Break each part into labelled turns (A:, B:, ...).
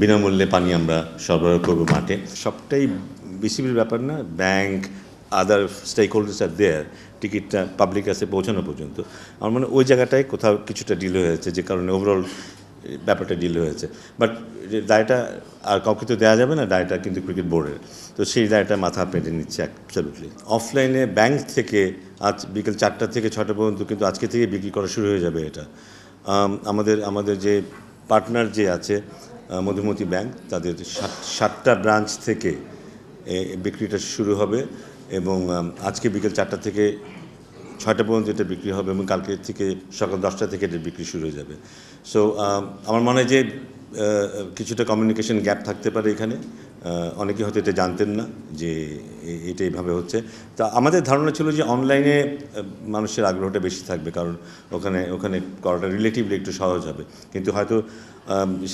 A: বিনামূল্যে পানি আমরা সরবরাহ করব মাঠে। সবটাই বিসিবির ব্যাপার না, ব্যাংক আদার স্টেক হোল্ডার্স আর দেয়ার টিকিটটা পাবলিক কাছে পৌঁছানো পর্যন্ত আমার মনে ওই জায়গাটায় কোথাও কিছুটা ডিলে হয়েছে, যে কারণে ওভারঅল ব্যাপারটা ডিলে হয়েছে। বাট দায়টা আর কাউকে তো দেওয়া যাবে না, দায়টা কিন্তু ক্রিকেট বোর্ডের, তো সেই দায়টা মাথা পেতে নিচ্ছে অ্যাবসলিউটলি। অফলাইনে ব্যাংক থেকে আজ বিকেল 4টা থেকে 6টা পর্যন্ত কিন্তু আজকে থেকে বিক্রি করা শুরু হয়ে যাবে এটা। আমাদের যে পার্টনার যে আছে মধুমতি ব্যাংক, তাদের 7টা ব্রাঞ্চ থেকে বিক্রিটা শুরু হবে এবং আজকে বিকেল 4টা থেকে 6টা পর্যন্ত এটা বিক্রি হবে এবং কালকে থেকে সকাল 10টা থেকে এটা বিক্রি শুরু হয়ে যাবে। সো আমার মনে হয় যে কিছুটা কমিউনিকেশন গ্যাপ থাকতে পারে এখানে, অনেকে হয়তো এটা জানতেন না যে এটা এইভাবে হচ্ছে। তা আমাদের ধারণা ছিল যে অনলাইনে মানুষের আগ্রহটা বেশি থাকবে, কারণ ওখানে করাটা রিলেটিভলি একটু সহজ হবে, কিন্তু হয়তো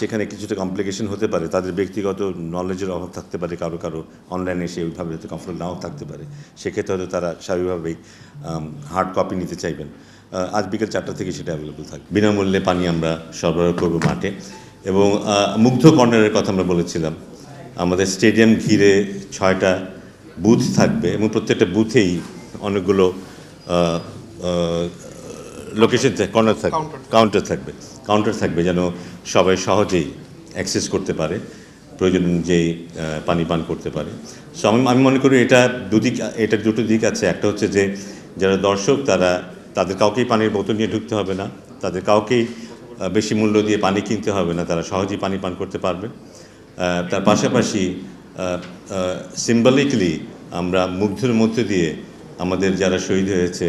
A: সেখানে কিছুটা কমপ্লিকেশন হতে পারে, তাদের ব্যক্তিগত নলেজের অভাব থাকতে পারে, কারো অনলাইনে এসে ওইভাবে হয়তো কমফোর্টেবল নাও থাকতে পারে, সেক্ষেত্রে হয়তো তারা স্বাভাবিকভাবেই হার্ড কপি নিতে চাইবেন। আজ বিকেল 4টা থেকে সেটা অ্যাভেলেবল থাকবে। বিনামূল্যে পানি আমরা সরবরাহ করব মাঠে এবং মুগ্ধ কর্নারের কথা আমরা বলেছিলাম। আমাদের স্টেডিয়াম ঘিরে 6টা বুথ থাকবে এবং প্রত্যেকটা বুথেই অনেকগুলো লোকেশন কাউন্টার থাকবে যেন সবাই সহজেই অ্যাক্সেস করতে পারে, প্রয়োজন অনুযায়ী পানি পান করতে পারে। সো আমি মনে করি এটার দুটো দিক আছে। একটা হচ্ছে যে যারা দর্শক তাদের কাউকেই পানির বোতল নিয়ে ঢুকতে হবে না, তাদের কাউকেই বেশি মূল্য দিয়ে পানি কিনতে হবে না, তারা সহজেই পানি পান করতে পারবে। তার পাশাপাশি সিম্বলিকলি আমরা মুগ্ধের মধ্যে দিয়ে আমাদের যারা শহীদ হয়েছে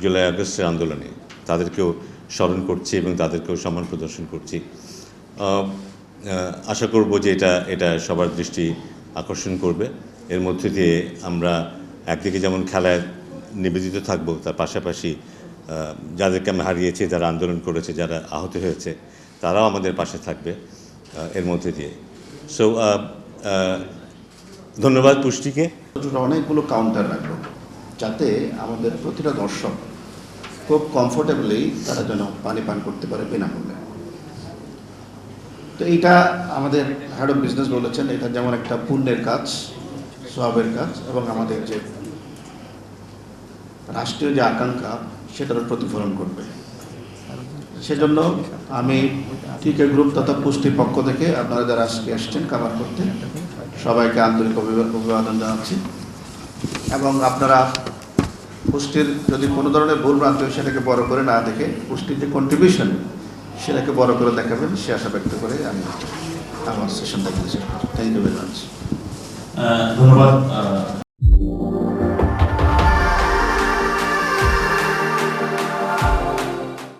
A: জুলাই আগস্টের আন্দোলনে তাদেরকেও স্মরণ করছি এবং তাদেরকেও সম্মান প্রদর্শন করছি। আশা করব যে এটা সবার দৃষ্টি আকর্ষণ করবে। এর মধ্যে দিয়ে আমরা একদিকে যেমন খেলায় নিবেদিত থাকব, তার পাশাপাশি যাদেরকে আমরা হারিয়েছি, যারা আন্দোলন করেছে, যারা আহত হয়েছে, তারাও আমাদের পাশে থাকবে এর মধ্যে দিয়ে। সো ধন্যবাদ পুষ্টিকে।
B: অনেকগুলো কাউন্টার রাখবো যাতে আমাদের প্রতিটা দর্শক খুব কমফোর্টেবলি তারা যেন পানি পান করতে পারে বিনামূল্যে। তো এইটা আমাদের হেড অফ বিজনেস বলেছেন, এটা যেমন একটা পুণ্যের কাজ, সওয়াবের কাজ এবং আমাদের যে রাষ্ট্রীয় যে আকাঙ্ক্ষা সেটারও প্রতিফলন করবে। সেজন্য আমি টিকে গ্রুপ তথা পুষ্টির পক্ষ থেকে আপনারা যারা আজকে এসছেন কাভার করতে সবাইকে আন্তরিক অভিবাদন জানাচ্ছি এবং আপনারা পুষ্টির যদি কোনো ধরনের ভুল ভ্রান্তি হয় সেটাকে বড় করে না দেখে পুষ্টির যে কন্ট্রিবিউশন সেটাকে বড় করে দেখাবেন সে আশা ব্যক্ত করে আমি আমার সেশনটা দিয়েছি। Thank you very much.
C: ধন্যবাদ।